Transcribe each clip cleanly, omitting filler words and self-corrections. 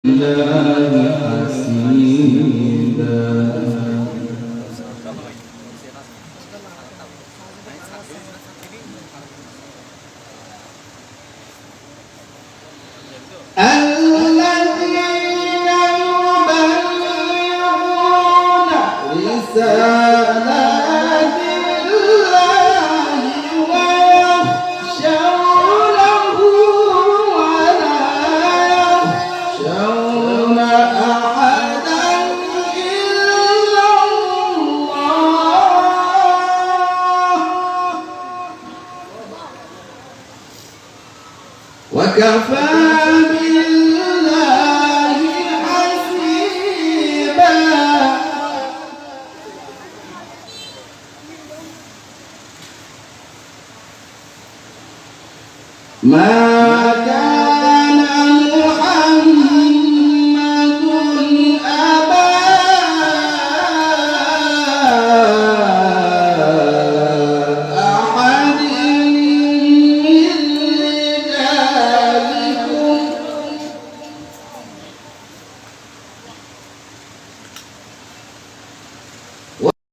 الله حسيبا الذين يبلغون رسالات الله ويخشونه ولا يخشون أحدا إلا الله وكفى بالله حسيبا ما كان محمد أبا أحد من رجالكم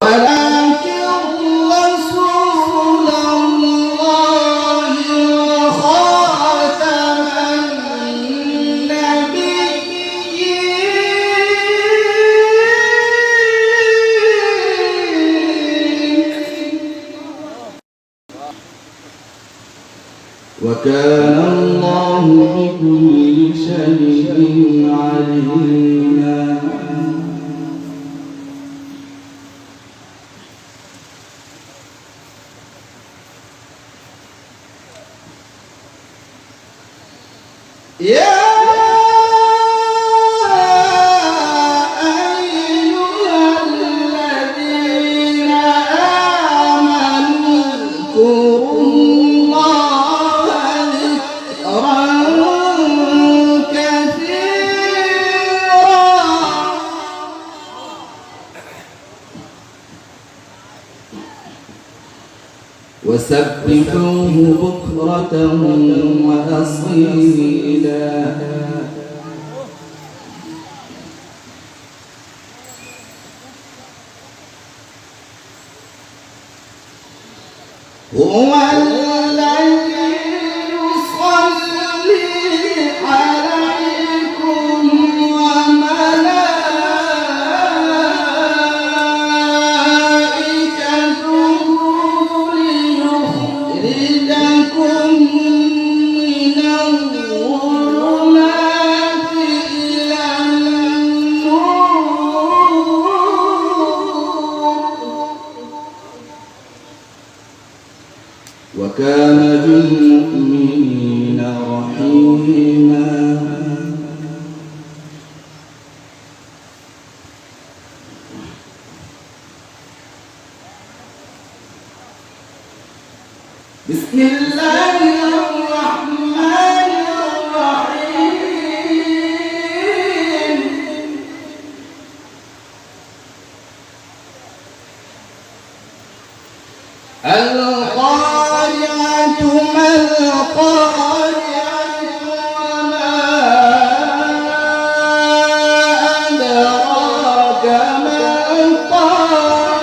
ولكن رسول الله وخاتم النبيين وكان الله بكل شيء عليما يا أيها الذين آمنوا اذكروا الله ذكرا كثيرا وسبحوه بكرة وأصيلا هو الذي يصلي عليكم وملائكته ليخرجكم من الظلمات إلى النور وكان بالمؤمنين رحيما بسم الله الرحمن الرحيم القارعة ما القارعة وما أدراك ما القارعة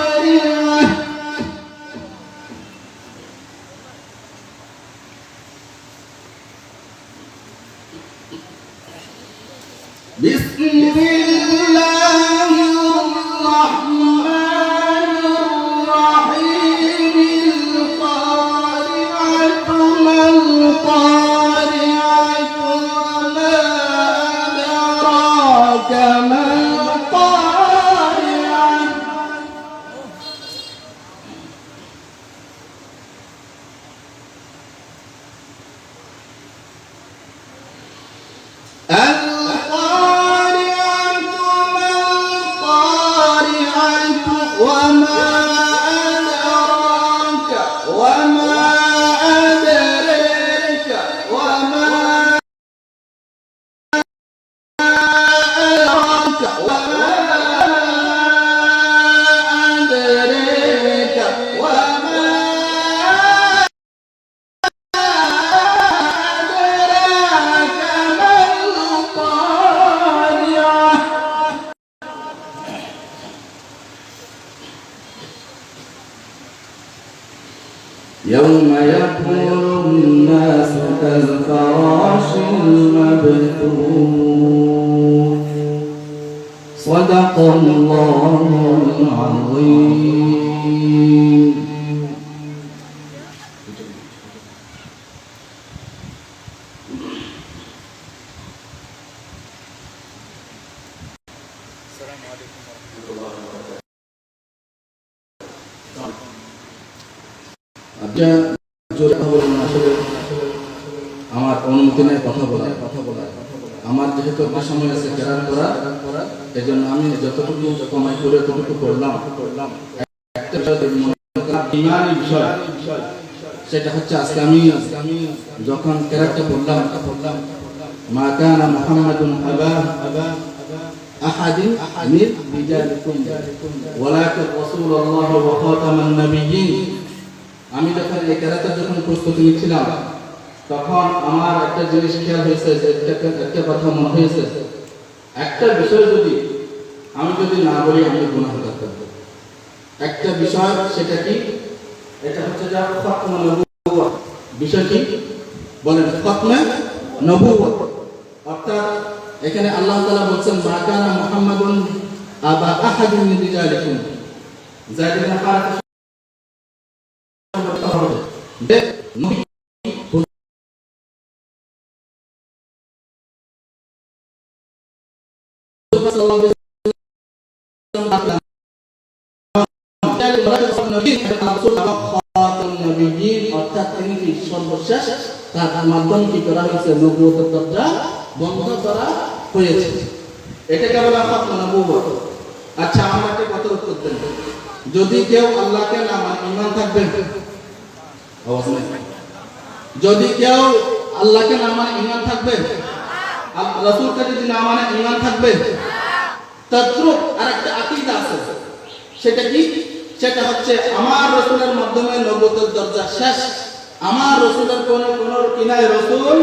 بسم الله الرحمن الرحيم القارعة ما القارعة وما أدراك ما القارعة القارعة ما القارعة وما أدراك وما أدريك وما أدراك يوم يكون الناس كالفراش المبثوث صدق الله العظيم. আমার অনুমতি নেই কথা বলা। আমার যেহেতু একটা সময় আছে কেরার করা, এই জন্য আমি যতটুকু কমাই করে ততটুকু করলাম। একটা ইমানি বিষয়, সেটা হচ্ছে আজকে আমি যখন কেরারটা বললাম, মা কানা মুহাম্মাদুন আবা আহাদিন মিন রিজালিকুম ওয়ালাকিন রাসূলুল্লাহ ওয়া খাতামান নাবিয়্যিন। আমি যখন এই কেরাতের যখন প্রস্তুতি নিচ্ছিলাম, তখন আমার একটা জিনিস খেয়াল হয়েছে, একটা কথা মনে হয়েছে, একটা বিষয় যদি আমি না বলি আমি গুনাহগার করব। একটা বিষয়, সেটা কি? এটা হচ্ছে যা খতমে নবুওয়াত। বিষয় কি বলেন? খতমে নবুওয়াত। অর্থাৎ এখানে আল্লাহ তাআলা বলছেন মা কানা মুহাম্মাদুন আবা আহাদিন মিন রিজালিকুম। যাদের নাম অর্থাৎ তিনি সর্বশেষ, তার মাধ্যমে কি করা হয়েছে? নবুয়তের দরজা বন্ধ করা হয়েছে। এটাকে বলা খতমে নবুওয়াত। আচ্ছা, আমরা একটা কথা উত্তর দেন, যদি কেউ আল্লাহকে না মানে ঈমান থাকবে, আওয়াজ নাই, যদি কেউ আল্লাহকে না মানে ঈমান থাকবে, রাসূলকে যদি না মানে ঈমান থাকবে, তদ্রুপ আরেকটা আকীদা আছে। সেটা কি? সেটা হচ্ছে আমার রাসূলের মাধ্যমে নবুয়তের দরজা শেষ, আমার রাসূলের পরে কোনো কিনায় রাসূল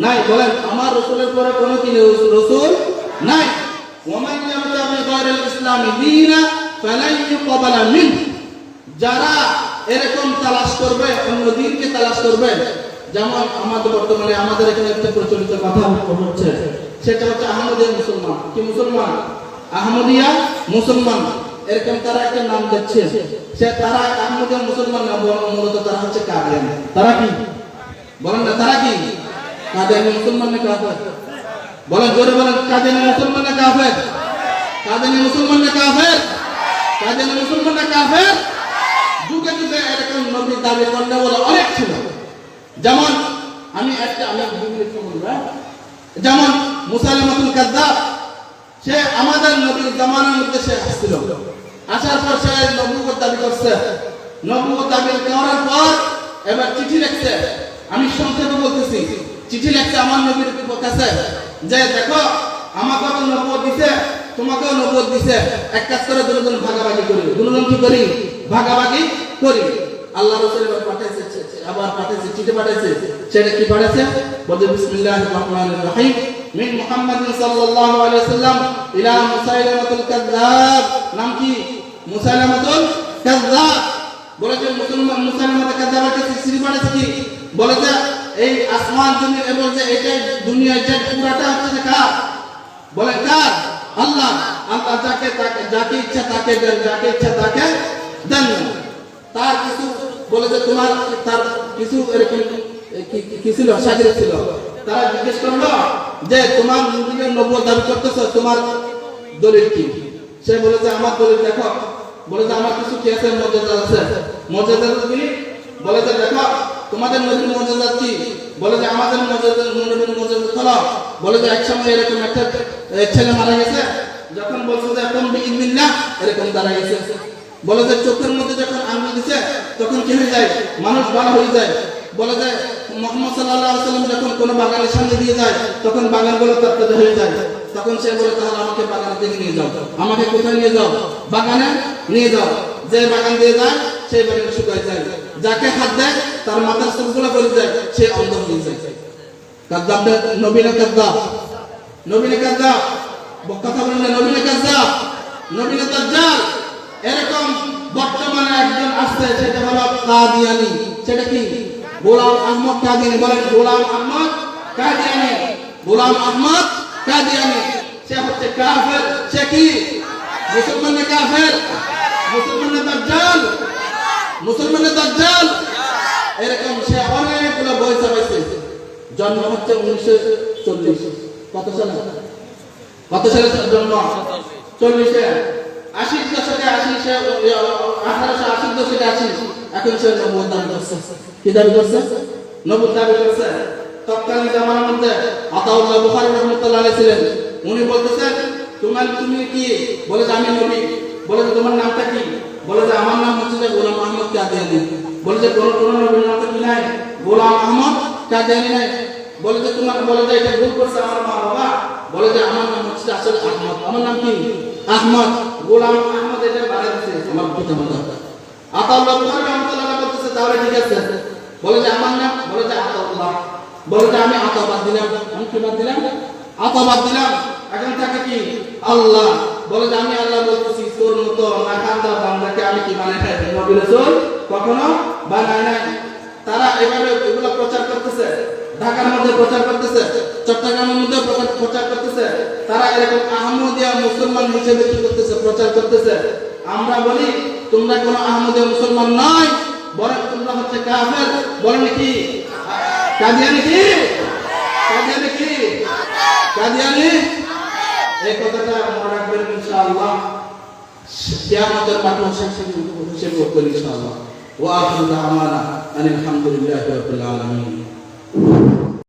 নাই। বলেন, আমার রাসূলের পরে কোনো কিনায় রাসূল নাই। ওয়ামান ইয়াবতাগি গায়রাল ইসলামি দীনা ফালান ইউকবালা মিনহু। যারা এরকম তালাশ করবে, অন্য দিনকে তালাশ করবে, যেমন আমাদের বর্তমানে আমাদের এখানে একটা প্রচলিত কথা হচ্ছে, সেটা হচ্ছে আহমদিয়া মুসলমান। কি মুসলমান? আহমদিয়া মুসলমান। এরকম তারা একটা নাম দিচ্ছে, সে তারা আহমদিয়া মুসলমান না, মূলত তারা হচ্ছে কাদিয়ানী। তারা কি বলেন না? তারা কি কাদিয়ানী মুসলমান না কাফের? বলেন, জোরে বলেন, কাদিয়ানী মুসলমান না কাফের? কাদিয়ানী মুসলমান না কাফের? কাদিয়ানী মুসলমান না কাফের? যুগে যুগে এরকম নবী দাবি করলে বলে অনেক ছিল। যেমন আমি যেমন মুসাইলামাতুল কাযযাব, সে আমাদের নবীর জামানার মধ্যে সে আসছিল। আসার পর সে নবুয়ত দাবি করছে। নবুয়ত দাবি করার পর এবার চিঠি লিখছে। আমি সংক্ষেপে বলতেছি, চিঠি লিখছে আমার নবীর কাছে যে দেখো, আমাকে নবুয়ত দিছে, তোমাকেও নবুয়ত দিছে, এক কাজ করে দুজন ভাগাভাগি করি। দুজন কি করি? ভাগাভাগি করি। আল্লাহ রাসূল এবার পাঠাইছে, চিঠি পাঠাইছে। সেটা কি পাঠাইছে? বলে বিসমিল্লাহির রহমানির রহিম মিন মুহাম্মাদিন সাল্লাল্লাহু আলাইহি ওয়াসাল্লাম ইলা মুসাইলামাতুল কাযযাব। নাম কি? মুসাইলামাতুল কাযযাব। বলে যে মুসলমান মুসাইলামাতুল কাযযাবকে চিঠি পাঠাইছে কি? বলে যে এই আসমান জমিন এবং যে এটা দুনিয়া, যে পুরাটা হচ্ছে কার? বলে কার? আল্লাহ। আল্লাহ যাকে ইচ্ছা তাকে দেন, যাকে ইচ্ছা তাকে দেন। তার কিছু বলে যে তোমার, তার কিছু এরকম কি ছিল? সাগির ছিল। তারা জিজ্ঞেস করলো যে তোমার নবীর নবুয়ত দাবি করতেছ, তোমার দলিল কি? সে বলে যে আমার দলিল দেখো। বলে যে আমার কিছু কি আছে? মর্যাদা আছে। মর্যাদা কি? বলে যে দেখো তোমাদের নবীর মর্যাদা কি? বলে যে আমাদের নবীর মর্যাদা হলো, বলে যে একসময় এরকম একটা ছেলে মারা গেছে, যখন বলছে যে এখন বিইজনিল্লাহ এরকম দাঁড়া গেছে। বলে যে চোখের মধ্যে যখন আঙুল দিছে তখন কি হয়ে যায়? মানুষ ভালো হয়ে যায়। বলে যে মুহাম্মদ সাল্লাল্লাহু আলাইহি ওয়াসাল্লাম যখন কোন বাগানের সামনে দিয়ে যায় তখন বাগানগুলো তরতাজা হয়ে যায়। তখন সে বলে তাহলে আমাকে বাগানের দিকে নিয়ে যাও। আমাকে কোথায় নিয়ে যাও? বাগানে নিয়ে যাও। যে বাগান দিয়ে যায় সেই বাগান শুকায় যায়। যাকে হাত দেয় তার মাথার চুলগুলো পড়ে যায়, সে অন্ধ হয়ে যায়। কাযযাব নবী না কাযযাব? নবী না কাযযাব? কথা বলেন না, নবী না কাযযাব? নবী না দাজ্জাল? এরকম বর্তমানে একজন আসছে, সেটা হলো কাদিয়ানী। সেটা কি? গোলাম আহমদ কাদিয়ানী। বলেন গোলাম আহমদ কাদিয়ানী। গোলাম আহমদ কাদিয়ানী সে হচ্ছে কাফের। সে কি? মুসলমান না কাফের? মুসলমান না দাজ্জাল? মুসলমান না দাজ্জাল? এরকম সে অনেকগুলো বই ছাপাইছে। জন্ম হচ্ছে 1940। কত সালে? কত সালে জন্ম? 40-এ। 80 দশকে 1880 দশকে 80। এখন সে নবুয়ত দাবি করছে। কি দাবি করছে? নবুয়ত দাবি করছে। তৎকালীন জামানার মধ্যে আতাউল্লাহ বুখারী রাহমাতুল্লাহ আলাইহি ছিলেন। উনি বলতেছেন তুমি কি? বলে যে আমি নবী। বলে যে তোমার নামটা কি? বলে যে আমার নাম হচ্ছে যে গোলাম আহমদ কাদিয়ানী। বলে যে কোন নবীর নাম কি নাই? গোলাম আহমদ কাদিয়ানী নাই। বলে যে তোমার, বলে যে এটা ভুল করছে আমার মা বাবা। বলে যে আমার নাম হচ্ছে আসলে আহমদ। আমার নাম কি? আহমদ। গোলাম আহমদ এটা বাড়াই দিয়েছে আমার পিতামাতা। আতাউল্লাহ বুখারী রাহমাতুল্লাহ বলতেছে তাহলে ঠিক আছে। বলে যে আমার নাম, বলে যে আতাউল্লাহ। বলে যে আমি আতা বাদ দিলাম। আমি কি বাদ দিলাম? আতা বাদ দিলাম। এখন থাকে কি? আল্লাহ। বলে যে আমি আল্লাহ বলতেছি তোর মতো নাকান্দা বান্দাকে আমি কি বানাই নাই? নবী রাসূল কখনো বানাই নাই। তারা এভাবে এগুলো প্রচার করতেছে, ঢাকার মধ্যে প্রচার করতেছে, চট্টগ্রামের মধ্যে প্রচার করতেছে। তারা এরকম আহমদিয়া মুসলমান হিসেবে কি করতেছে? প্রচার করতেছে। আমরা বলি তোমরা কোনো আহমদিয়া মুসলমান নয়, বরং তোমরা হচ্ছে কাফের। বলেন কি? কাদিয়ানী কি? কাদিয়ানী কি? কাদিয়ানী। এই কথাটা মনে রাখবেন ইনশাআল্লাহ। কিয়ামতের মাঠে হিসেবে করবেন ইনশাআল্লাহ। ওয়া আখিরু দাওয়ানা আলহামদুলিল্লাহি রাব্বিল আলামিন।